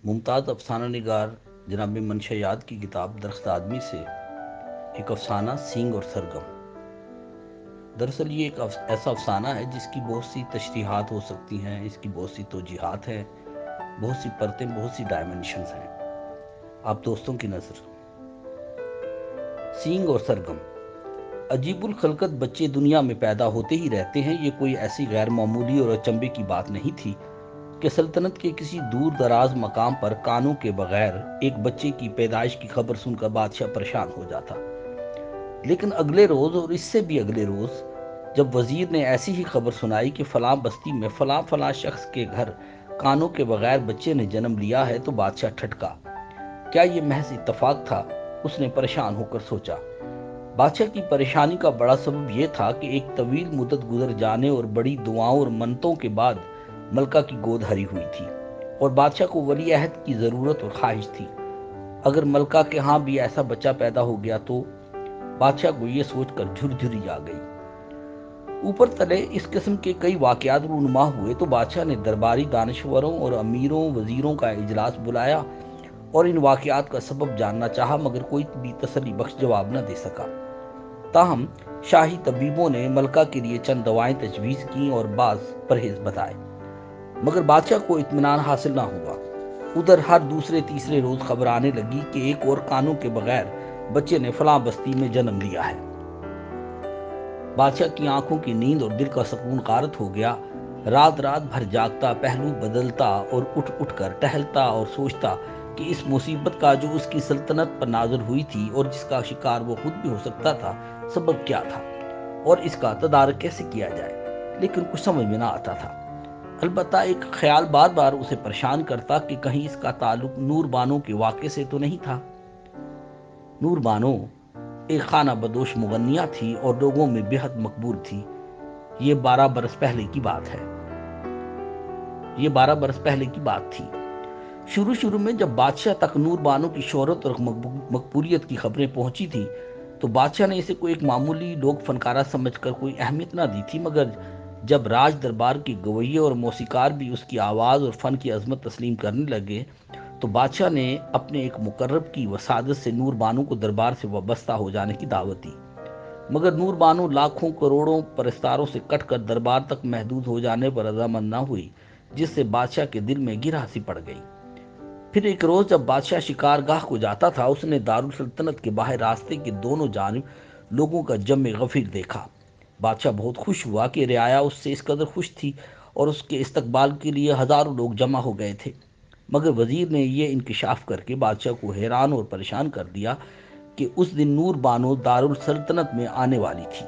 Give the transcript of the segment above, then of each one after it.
ممتاز افسانہ نگار جناب منشا یاد کی کتاب درخت آدمی سے ایک افسانہ سینگ اور سرگم۔ دراصل یہ ایک ایسا افسانہ ہے جس کی بہت سی تشریحات ہو سکتی ہیں، اس کی بہت سی توجیحات ہیں، بہت سی پرتیں، بہت سی ڈائمنشنز ہیں۔ آپ دوستوں کی نظر سینگ اور سرگم۔ عجیب الخلقت بچے دنیا میں پیدا ہوتے ہی رہتے ہیں۔ یہ کوئی ایسی غیر معمولی اور اچنبے کی بات نہیں تھی کہ سلطنت کے کسی دور دراز مقام پر کانوں کے بغیر ایک بچے کی پیدائش کی خبر سن کر بادشاہ پریشان ہو جاتا۔ لیکن اگلے روز اور اس سے بھی اگلے روز جب وزیر نے ایسی ہی خبر سنائی کہ فلاں بستی میں فلاں فلاں شخص کے گھر کانوں کے بغیر بچے نے جنم لیا ہے تو بادشاہ ٹھٹکا۔ کیا یہ محض اتفاق تھا؟ اس نے پریشان ہو کر سوچا۔ بادشاہ کی پریشانی کا بڑا سبب یہ تھا کہ ایک طویل مدت گزر جانے اور بڑی دعاؤں اور منتوں کے بعد ملکہ کی گود ہری ہوئی تھی اور بادشاہ کو ولی عہد کی ضرورت اور خواہش تھی۔ اگر ملکہ کے ہاں بھی ایسا بچہ پیدا ہو گیا تو بادشاہ کو یہ سوچ کر جھرجھری آ گئی۔ اوپر تلے اس قسم کے کئی واقعات رونما ہوئے تو بادشاہ نے درباری دانشوروں اور امیروں وزیروں کا اجلاس بلایا اور ان واقعات کا سبب جاننا چاہا، مگر کوئی بھی تسلی بخش جواب نہ دے سکا۔ تاہم شاہی طبیبوں نے ملکہ کے لیے چند دوائیں تجویز کیں اور بعض پرہیز بتائے، مگر بادشاہ کو اطمینان حاصل نہ ہوا۔ ادھر ہر دوسرے تیسرے روز خبر آنے لگی کہ ایک اور کانوں کے بغیر بچے نے فلاں بستی میں جنم لیا ہے۔ بادشاہ کی آنکھوں کی نیند اور دل کا سکون غارت ہو گیا۔ رات رات بھر جاگتا، پہلو بدلتا اور اٹھ اٹھ کر ٹہلتا اور سوچتا کہ اس مصیبت کا جو اس کی سلطنت پر نازل ہوئی تھی اور جس کا شکار وہ خود بھی ہو سکتا تھا، سبب کیا تھا اور اس کا تدارک کیسے کیا جائے، لیکن کچھ سمجھ میں نہ آتا تھا۔ البتہ ایک خیال بار بار اسے پریشان کرتا کہ کہیں اس کا تعلق نور بانو کے واقعے سے تو نہیں تھا۔ نور بانو ایک خانہ بدوش مغنیہ تھی اور لوگوں میں بے حد مقبول تھی۔ یہ 12 برس پہلے کی بات ہے۔ یہ 12 برس پہلے کی بات تھی۔ شروع میں جب بادشاہ تک نور بانو کی شہرت اور مقبولیت کی خبریں پہنچی تھی تو بادشاہ نے اسے کوئی ایک معمولی لوک فنکارہ سمجھ کر کوئی اہمیت نہ دی تھی، مگر جب راج دربار کے گویے اور موسیقار بھی اس کی آواز اور فن کی عظمت تسلیم کرنے لگے تو بادشاہ نے اپنے ایک مقرب کی وسادت سے نور بانو کو دربار سے وابستہ ہو جانے کی دعوت دی، مگر نور بانو لاکھوں کروڑوں پرستاروں سے کٹ کر دربار تک محدود ہو جانے پر رضامند نہ ہوئی، جس سے بادشاہ کے دل میں گرہ سی پڑ گئی۔ پھر ایک روز جب بادشاہ شکار گاہ کو جاتا تھا، اس نے دارالسلطنت کے باہر راستے کے دونوں جانب لوگوں کا جم غفیر دیکھا۔ بادشاہ بہت خوش ہوا کہ رعایا اس سے اس قدر خوش تھی اور اس کے استقبال کے لیے ہزاروں لوگ جمع ہو گئے تھے، مگر وزیر نے یہ انکشاف کر کے بادشاہ کو حیران اور پریشان کر دیا کہ اس دن نور بانو دارالسلطنت میں آنے والی تھی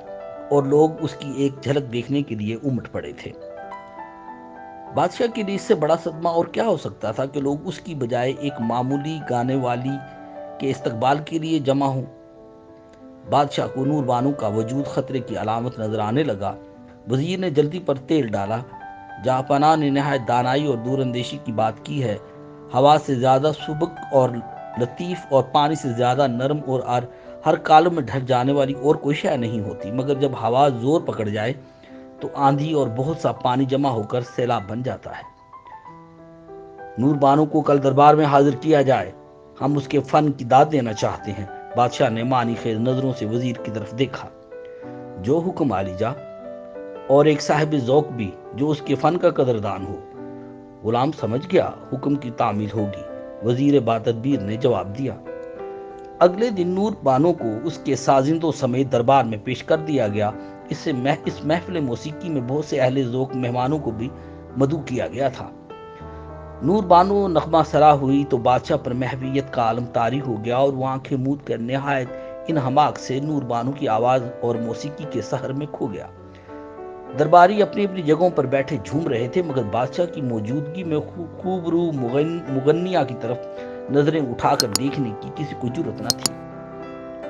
اور لوگ اس کی ایک جھلک دیکھنے کے لیے امٹ پڑے تھے۔ بادشاہ کے لیے اس سے بڑا صدمہ اور کیا ہو سکتا تھا کہ لوگ اس کی بجائے ایک معمولی گانے والی کے استقبال کے لیے جمع ہوں۔ بادشاہ کو نور بانو کا وجود خطرے کی علامت نظر آنے لگا۔ وزیر نے جلدی پر تیل ڈالا۔ جہاں پناہ نے نہایت دانائی اور دور اندیشی کی بات کی ہے، ہوا سے زیادہ سبک اور لطیف اور پانی سے زیادہ نرم اور ہر کالم میں ڈھل جانے والی اور کوئی شے نہیں ہوتی، مگر جب ہوا زور پکڑ جائے تو آندھی اور بہت سا پانی جمع ہو کر سیلاب بن جاتا ہے۔ نور بانو کو کل دربار میں حاضر کیا جائے، ہم اس کے فن کی داد دینا چاہتے ہیں۔ بادشاہ نے معنی خیز نظروں سے وزیر کی طرف دیکھا۔ جو حکم عالیجا، اور ایک صاحب ذوق بھی جو اس کے فن کا قدردان ہو۔ غلام سمجھ گیا، حکم کی تعمیل ہوگی، وزیر باتدبیر نے جواب دیا۔ اگلے دن نور بانو کو اس کے سازندوں سمیت دربار میں پیش کر دیا گیا۔ اس محفل موسیقی میں بہت سے اہل ذوق مہمانوں کو بھی مدعو کیا گیا تھا۔ نور بانو نغمہ سرا ہوئی تو بادشاہ پر محویت کا عالم طاری ہو گیا اور وہ آنکھیں موند کر نہایت انہماک سے نور بانو کی آواز اور موسیقی کے سحر میں کھو گیا۔ درباری اپنی اپنی جگہوں پر بیٹھے جھوم رہے تھے، مگر بادشاہ کی موجودگی میں خوب روح مغنیہ کی طرف نظریں اٹھا کر دیکھنے کی کسی کو جرأت نہ تھی۔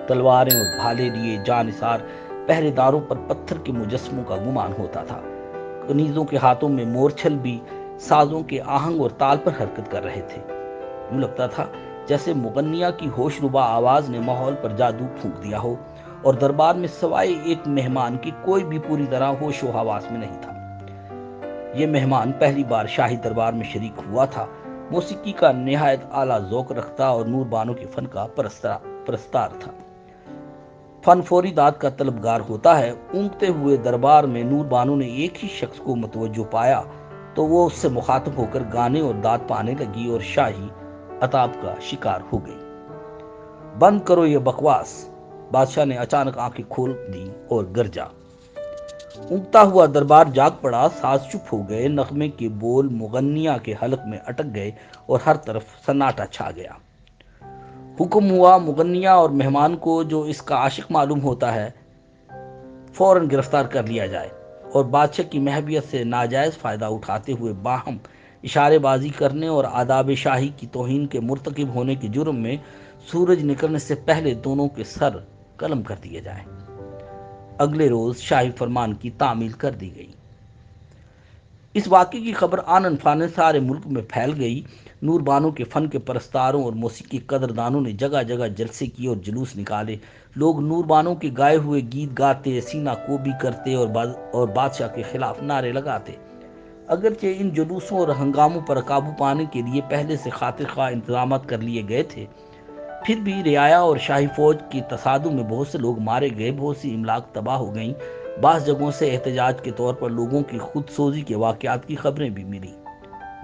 تلواریں اور بھالے لیے جانثار پہرے داروں پر پتھر کے مجسموں کا گمان ہوتا تھا۔ کنیزوں کے ہاتھوں میں مورچھل بھی سازوں کے آہنگ اور تال پر حرکت کر رہے تھے۔ یوں لگتا تھا جیسے مغنیہ کی ہوش ربا آواز نے ماحول پر جادو پھونک دیا ہو اور دربار میں سوائے ایک مہمان کی کوئی بھی پوری طرح ہوش و حواس میں نہیں تھا۔ یہ مہمان پہلی بار شاہی دربار میں شریک ہوا تھا، موسیقی کا نہایت اعلیٰ ذوق رکھتا اور نور بانو کے فن کا پرستار تھا۔ فن فوری داد کا طلبگار ہوتا ہے۔ اونگتے ہوئے دربار میں نور بانو نے ایک ہی شخص کو متوجہ پایا تو وہ اس سے مخاطب ہو کر گانے اور داد پانے لگی اور شاہی عتاب کا شکار ہو گئی۔ بند کرو یہ بکواس، بادشاہ نے اچانک آنکھیں کھول دی اور گرجا۔ اونگتا ہوا دربار جاگ پڑا، ساز چپ ہو گئے، نغمے کے بول مغنیہ کے حلق میں اٹک گئے اور ہر طرف سناٹا چھا گیا۔ حکم ہوا مغنیہ اور مہمان کو جو اس کا عاشق معلوم ہوتا ہے فوراً گرفتار کر لیا جائے اور بادشاہ کی محبیت سے ناجائز فائدہ اٹھاتے ہوئے باہم اشارے بازی کرنے اور آداب شاہی کی توہین کے مرتکب ہونے کے جرم میں سورج نکلنے سے پہلے دونوں کے سر قلم کر دیے جائیں۔ اگلے روز شاہی فرمان کی تعمیل کر دی گئی۔ اس واقعے کی خبر آنن فانن سارے ملک میں پھیل گئی۔ نور بانو کے فن کے پرستاروں اور موسیقی قدردانوں نے جگہ جگہ جلسے کیے اور جلوس نکالے۔ لوگ نور بانو کے گائے ہوئے گیت گاتے، سینہ کوبی کرتے اور بادشاہ کے خلاف نعرے لگاتے۔ اگرچہ ان جلوسوں اور ہنگاموں پر قابو پانے کے لیے پہلے سے خاطر خواہ انتظامات کر لیے گئے تھے، پھر بھی رعایا اور شاہی فوج کی تصادم میں بہت سے لوگ مارے گئے، بہت سی املاک تباہ ہو گئیں۔ بعض جگہوں سے احتجاج کے طور پر لوگوں کی خود سوزی کے واقعات کی خبریں بھی ملی،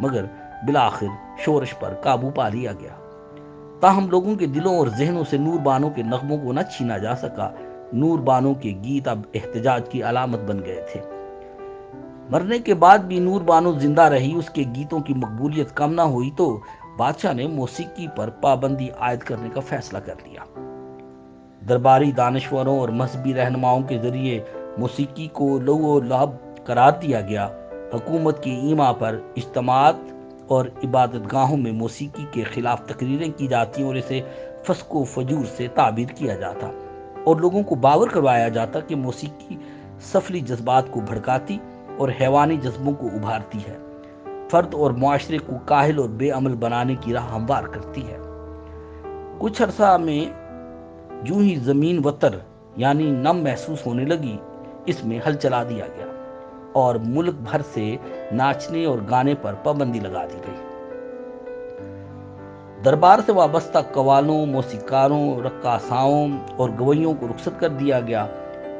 مگر بالآخر شورش پر قابو پا لیا گیا۔ تاہم لوگوں کے دلوں اور ذہنوں سے نور بانو کے نغموں کو نہ چھینا جا سکا۔ نور بانو کے گیت اب احتجاج کی علامت بن گئے تھے۔ مرنے کے بعد بھی نور بانو زندہ رہی، اس کے گیتوں کی مقبولیت کم نہ ہوئی تو بادشاہ نے موسیقی پر پابندی عائد کرنے کا فیصلہ کر لیا۔ درباری دانشوروں اور مذہبی رہنماؤں کے ذریعے موسیقی کو لو و لعب قرار دیا گیا۔ حکومت کی ایما پر اجتماعات اور عبادت گاہوں میں موسیقی کے خلاف تقریریں کی جاتی اور اسے فسق و فجور سے تعبیر کیا جاتا اور لوگوں کو باور کروایا جاتا کہ موسیقی سفلی جذبات کو بھڑکاتی اور حیوانی جذبوں کو ابھارتی ہے، فرد اور معاشرے کو کاہل اور بے عمل بنانے کی راہ ہموار کرتی ہے۔ کچھ عرصہ میں جو ہی زمین وتر یعنی نم محسوس ہونے لگی، اس میں ہل چلا دیا گیا اور ملک بھر سے ناچنے اور گانے پر پابندی لگا دی گئی۔ دربار سے وابستہ قوالوں، موسیقاروں، رقاصاؤں اور گویوں کو رخصت کر دیا گیا۔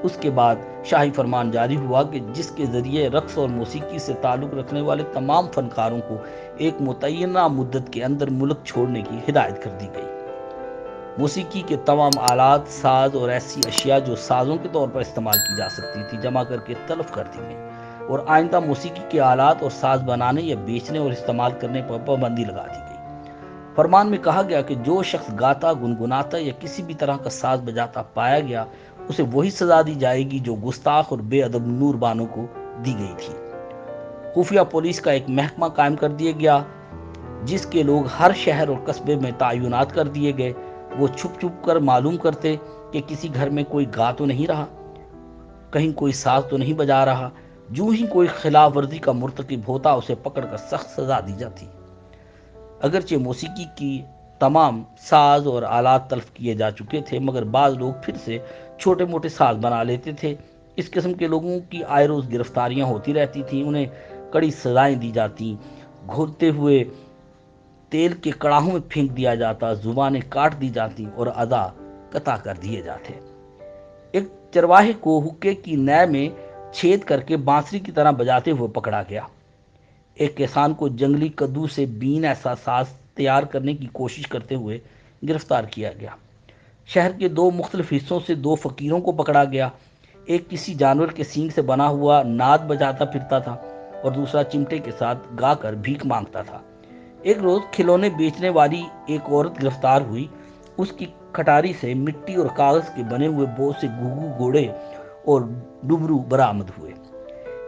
اس کے بعد شاہی فرمان جاری ہوا کہ جس کے ذریعے رقص اور موسیقی سے تعلق رکھنے والے تمام فنکاروں کو ایک متعینہ مدت کے اندر ملک چھوڑنے کی ہدایت کر دی گئی۔ موسیقی کے تمام آلات، ساز اور ایسی اشیاء جو سازوں کے طور پر استعمال کی جا سکتی تھی جمع کر کے تلف کر دی گئی اور آئندہ موسیقی کے آلات اور ساز بنانے یا بیچنے اور استعمال کرنے پر پابندی لگا دی گئی۔ فرمان میں کہا گیا کہ جو شخص گاتا، گنگناتا یا کسی بھی طرح کا ساز بجاتا پایا گیا، اسے وہی سزا دی جائے گی جو گستاخ اور بے ادب نور بانو کو دی گئی تھی۔ خفیہ پولیس کا ایک محکمہ قائم کر دیا گیا، جس کے لوگ ہر شہر اور قصبے میں تعینات کر دیے گئے۔ وہ چھپ چھپ کر معلوم کرتے کہ کسی گھر میں کوئی گا تو نہیں رہا، کہیں کوئی ساز تو نہیں بجا رہا۔ جو ہی کوئی خلاف ورزی کا مرتکب ہوتا، اسے پکڑ کر سخت سزا دی جاتی۔ اگرچہ موسیقی کی تمام ساز اور آلات تلف کیے جا چکے تھے، مگر بعض لوگ پھر سے چھوٹے موٹے ساز بنا لیتے تھے۔ اس قسم کے لوگوں کی آئے روز گرفتاریاں ہوتی رہتی تھیں، انہیں کڑی سزائیں دی جاتی، گھولتے ہوئے تیل کے کڑاہوں میں پھینک دیا جاتا، زبانیں کاٹ دی جاتی اور اعضاء قطع کر دیے جاتے۔ ایک چرواہے کو حقے کی نئے میں چھید کر کے بانسری کی طرح بجاتے ہوئے پکڑا گیا۔ ایک کسان کو جنگلی کدو سے بین ایسا ساز تیار کرنے کی کوشش کرتے ہوئے گرفتار کیا گیا۔ شہر کے دو مختلف حصوں سے دو فقیروں کو پکڑا گیا۔ ایک کسی جانور کے سینگ سے بنا ہوا ناد بجاتا پھرتا تھا اور دوسرا چمٹے کے ساتھ گا کر بھیک مانگتا تھا۔ ایک روز کھلونے بیچنے والی ایک عورت گرفتار ہوئی۔ اس کی کھٹاری سے مٹی اور کاغذ کے بنے ہوئے بہت سے گھوگھو گھوڑے اور ڈمرو برآمد ہوئے۔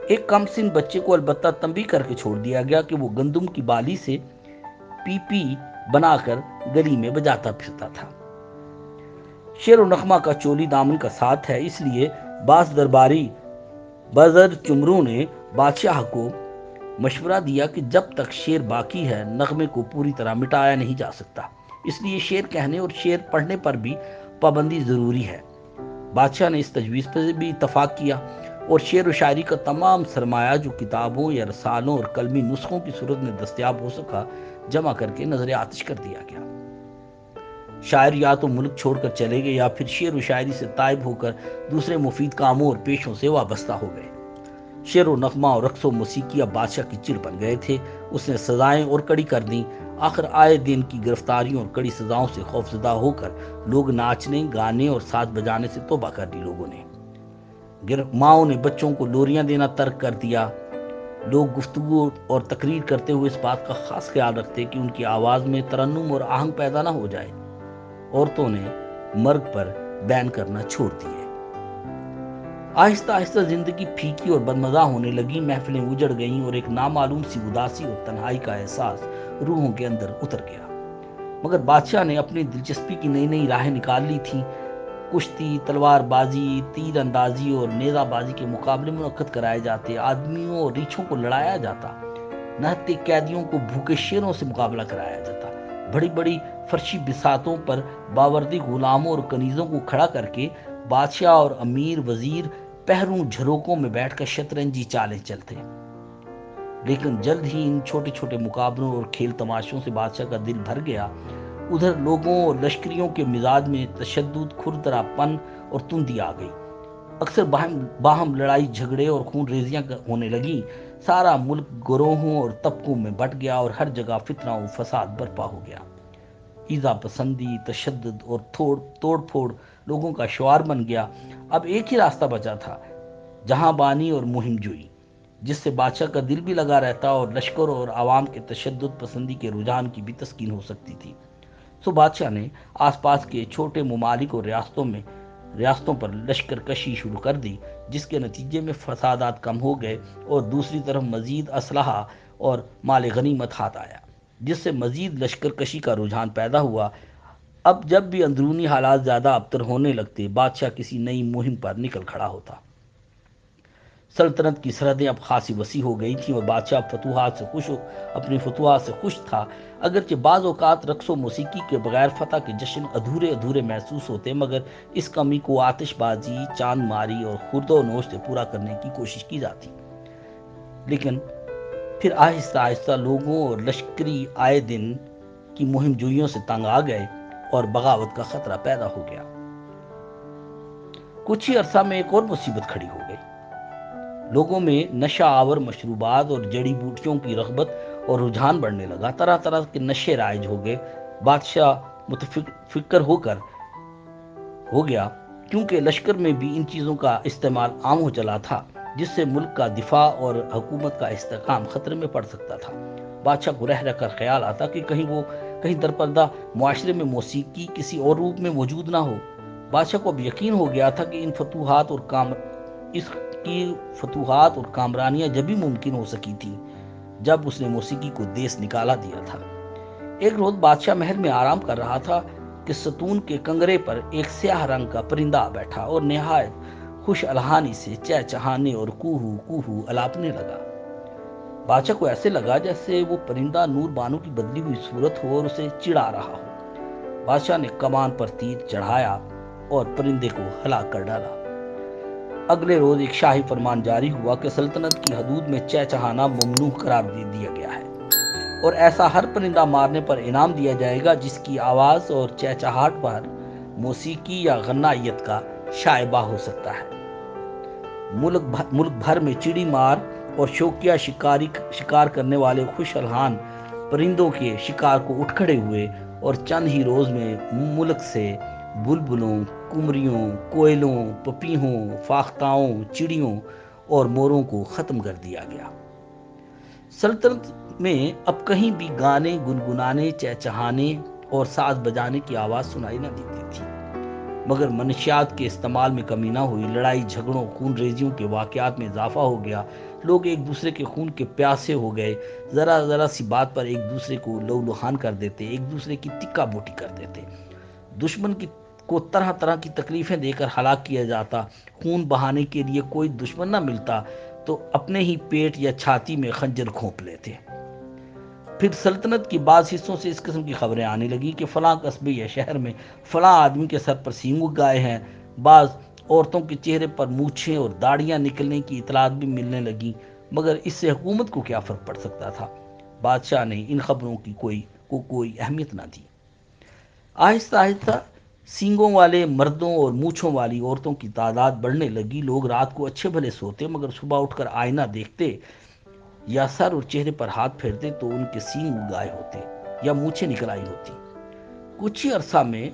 ایک کم سن بچے کو البتہ تنبیہ کر کے چھوڑ دیا گیا کہ وہ گندم کی بالی سے پی پی بنا کر گلی میں بجاتا پھرتا تھا۔ شعر و نغمہ کا چولی دامن کا ساتھ ہے، اس لیے بعض درباری بزر چمروں نے بادشاہ کو مشورہ دیا کہ جب تک شعر باقی ہے نغمے کو پوری طرح مٹایا نہیں جا سکتا، اس لیے شعر کہنے اور شعر پڑھنے پر بھی پابندی ضروری ہے۔ بادشاہ نے اس تجویز پر بھی اتفاق کیا اور شعر و شاعری کا تمام سرمایہ جو کتابوں یا رسالوں اور قلمی نسخوں کی صورت میں دستیاب ہو سکا جمع کر کے نظر آتش کر دیا گیا۔ شاعر یا تو ملک چھوڑ کر چلے گئے یا پھر شعر و شاعری سے تائب ہو کر دوسرے مفید کاموں اور پیشوں سے وابستہ ہو گئے۔ شعر و نغمہ اور رقص و موسیقی اب بادشاہ کی چر بن گئے تھے۔ اس نے سزائیں اور کڑی کر دیں۔ آخر آئے دن کی گرفتاریوں اور کڑی سزاؤں سے خوفزدہ ہو کر لوگ ناچنے، گانے اور ساز بجانے سے توبہ کر لی لوگوں نے۔ ماؤں نے بچوں کو لوریاں دینا ترک کر دیا۔ لوگ گفتگو اور تقریر کرتے ہوئے اس بات کا خاص خیال رکھتے کہ ان کی آواز میں ترنم اور آہنگ پیدا نہ ہو جائے۔ عورتوں نے مرگ پر بین کرنا چھوڑ دیے۔ آہستہ آہستہ زندگی پھیکی اور بدمزہ ہونے لگی، محفلیں اجڑ گئیں اور ایک نامعلوم سی اداسی اور تنہائی کا احساس روحوں کے اندر اتر گیا۔ مگر بادشاہ نے اپنی دلچسپی کی نئی نئی راہیں نکال لی تھیں۔ کشتی، تلوار بازی، تیر اندازی اور نیزہ بازی کے مقابلے منعقد کرائے جاتے، آدمیوں اور ریچھوں کو لڑایا جاتا، نہتے قیدیوں کو بھوکے شیروں سے مقابلہ کرایا جاتا، بڑی بڑی فرشی بساتوں پر باوردی غلاموں اور کنیزوں کو کھڑا کر کے بادشاہ اور امیر وزیر پہروں جھروکوں میں بیٹھ کر شطرنجی چالیں چلتے۔ لیکن جلد ہی ان چھوٹے چھوٹے مقابلوں اور کھیل تماشوں سے بادشاہ کا دل بھر گیا۔ ادھر لوگوں اور لشکریوں کے مزاج میں تشدد، کھردرا پن اور تندی آ گئی۔ اکثر باہم لڑائی جھگڑے اور خون ریزیاں ہونے لگیں۔ سارا ملک گروہوں اور طبقوں میں بٹ گیا اور ہر جگہ فتنہ و فساد برپا ہو گیا۔ ایذا پسندی، تشدد اور توڑ پھوڑ لوگوں کا شعار بن گیا۔ اب ایک ہی راستہ بچا تھا، جہاں بانی اور مہم جوئی، جس سے بادشاہ کا دل بھی لگا رہتا اور لشکر اور عوام کے تشدد پسندی کے رجحان کی بھی تسکین ہو سکتی تھی۔ سو بادشاہ نے آس پاس کے چھوٹے ممالک اور ریاستوں پر لشکر کشی شروع کر دی، جس کے نتیجے میں فسادات کم ہو گئے اور دوسری طرف مزید اسلحہ اور مال غنیمت ہاتھ آیا، جس سے مزید لشکر کشی کا رجحان پیدا ہوا۔ اب جب بھی اندرونی حالات زیادہ ابتر ہونے لگتے، بادشاہ کسی نئی مہم پر نکل کھڑا ہوتا۔ سلطنت کی سرحدیں اب خاصی وسیع ہو گئی تھیں اور بادشاہ اپنی فتوحات سے خوش تھا۔ اگرچہ بعض اوقات رقص و موسیقی کے بغیر فتح کے جشن ادھورے محسوس ہوتے، مگر اس کمی کو آتش بازی، چاند ماری اور خورد و نوش سے پورا کرنے کی کوشش کی جاتی۔ لیکن پھر آہستہ آہستہ لوگوں اور لشکری آئے دن کی مہم جوئیوں سے تنگ آ گئے اور بغاوت کا خطرہ پیدا ہو گیا۔ کچھ ہی عرصہ میں ایک اور مصیبت کھڑی ہو گئی۔ لوگوں میں نشہ آور مشروبات اور جڑی بوٹیوں کی رغبت اور رجحان بڑھنے لگا۔ طرح طرح کے نشے رائج ہو گئے۔ بادشاہ متفکر ہو گیا کیونکہ لشکر میں بھی ان چیزوں کا استعمال عام ہو چلا تھا، جس سے ملک کا دفاع اور حکومت کا استحکام خطرے میں پڑ سکتا تھا۔ بادشاہ کو رہ کر خیال آتا کہ کہیں درپردہ معاشرے میں موسیقی کسی اور روپ میں موجود نہ ہو۔ بادشاہ کو اب یقین ہو گیا تھا کہ اس کی فتوحات اور کامرانیاں جبھی ممکن ہو سکی تھی جب اس نے موسیقی کو دیس نکالا دیا تھا۔ ایک روز بادشاہ محل میں آرام کر رہا تھا کہ ستون کے کنگرے پر ایک سیاہ رنگ کا پرندہ بیٹھا اور نہایت خوش الحانی سے چہچہانے اور کوہو کوہو الاپنے لگا۔ بادشاہ کو ایسے لگا جیسے وہ پرندہ نور بانو کی بدلی ہوئی صورت ہو اور اسے چڑھا رہا ہو۔ بادشاہ نے کمان پر تیر چڑھایا اور پرندے کو ہلاک کر ڈالا۔ اگلے روز ایک شاہی فرمان جاری ہوا کہ سلطنت کی حدود میں چہچہانا ممنوع قرار دے دیا گیا ہے اور ایسا ہر پرندہ مارنے پر انعام دیا جائے گا جس کی آواز اور چہچہاہٹ پر موسیقی یا غنائیت کا شائبہ ہو سکتا ہے۔ ملک بھر میں چڑی مار اور شوقیہ شکار کرنے والے خوش الحان پرندوں کے شکار کو اٹھ کھڑے ہوئے اور چند ہی روز میں ملک سے بلبلوں، کمریوں، کوئلوں، پپیہوں، فاختاؤں، چڑیوں اور موروں کو ختم کر دیا گیا۔ سلطنت میں اب کہیں بھی گانے گنگنانے، چہچہانے اور ساز بجانے کی آواز سنائی نہ دیتی تھی۔ مگر منشیات کے استعمال میں کمی نہ ہوئی۔ لڑائی جھگڑوں، خون ریزیوں کے واقعات میں اضافہ ہو گیا۔ لوگ ایک دوسرے کے خون کے پیاسے ہو گئے۔ ذرا سی بات پر ایک دوسرے کو لہولہان کر دیتے، ایک دوسرے کی ٹکا بوٹی کر دیتے۔ دشمن کو طرح طرح کی تکلیفیں دے کر ہلاک کیا جاتا۔ خون بہانے کے لیے کوئی دشمن نہ ملتا تو اپنے ہی پیٹ یا چھاتی میں خنجر گھونپ لیتے۔ پھر سلطنت کی بعض حصوں سے اس قسم کی خبریں آنے لگی کہ فلاں قصبے یا شہر میں فلاں آدمی کے سر پر سینگ اگ گئے ہیں۔ بعض عورتوں کے چہرے پر مونچھیں اور داڑیاں نکلنے کی اطلاعات بھی ملنے لگیں، مگر اس سے حکومت کو کیا فرق پڑ سکتا تھا؟ بادشاہ نے ان خبروں کی کوئی اہمیت نہ دی۔ آہستہ آہستہ سینگوں والے مردوں اور مونچھوں والی عورتوں کی تعداد بڑھنے لگی۔ لوگ رات کو اچھے بھلے سوتے مگر صبح اٹھ کر آئینہ دیکھتے یا سر اور چہرے پر ہاتھ پھیرتے تو ان کے سینگ اگائے ہوتے یا مونچھیں نکل آئی ہوتی۔ کچھ ہی عرصہ میں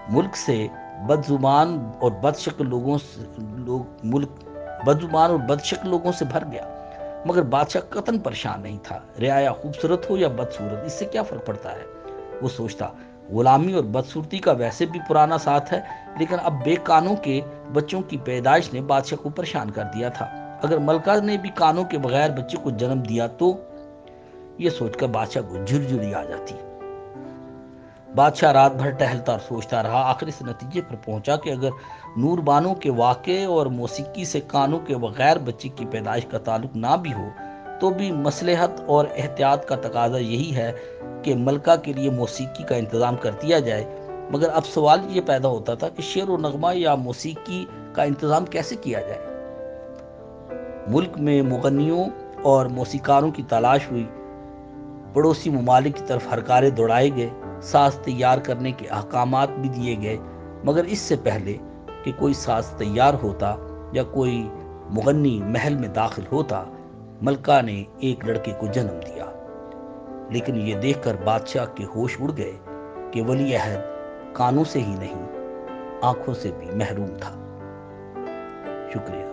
ملک سے بد زبان اور بد شکل لوگوں سے بھر گیا، مگر بادشاہ قطعاً پریشان نہیں تھا۔ رعایا خوبصورت ہو یا بدصورت، اس سے کیا فرق پڑتا ہے؟ وہ سوچتا، غلامی اور بدصورتی کا ویسے بھی پرانا ساتھ ہے، لیکن اب بے کانوں کے بچوں کی پیدائش نے بادشاہ کو پریشان کر دیا تھا۔ اگر ملکہ نے بھی کانوں کے بغیر بچے کو جنم دیا تو یہ سوچ کر بادشاہ کو جھرجھری آ جاتی۔ بادشاہ رات بھر ٹہلتا اور سوچتا رہا، آخر اس نتیجے پر پہنچا کہ اگر نور بانوں کے واقعے اور موسیقی سے کانوں کے بغیر بچے کی پیدائش کا تعلق نہ بھی ہو تو بھی مصلحت اور احتیاط کا تقاضا یہی ہے کہ ملکہ کے لیے موسیقی کا انتظام کر دیا جائے۔ مگر اب سوال یہ پیدا ہوتا تھا کہ شعر و نغمہ یا موسیقی کا انتظام کیسے کیا جائے؟ ملک میں مغنیوں اور موسیقاروں کی تلاش ہوئی، پڑوسی ممالک کی طرف ہرکارے دوڑائے گئے، ساز تیار کرنے کے احکامات بھی دیے گئے، مگر اس سے پہلے کہ کوئی ساز تیار ہوتا یا کوئی مغنی محل میں داخل ہوتا، ملکہ نے ایک لڑکے کو جنم دیا۔ لیکن یہ دیکھ کر بادشاہ کے ہوش اڑ گئے کہ ولی عہد کانوں سے ہی نہیں، آنکھوں سے بھی محروم تھا۔ شکریہ۔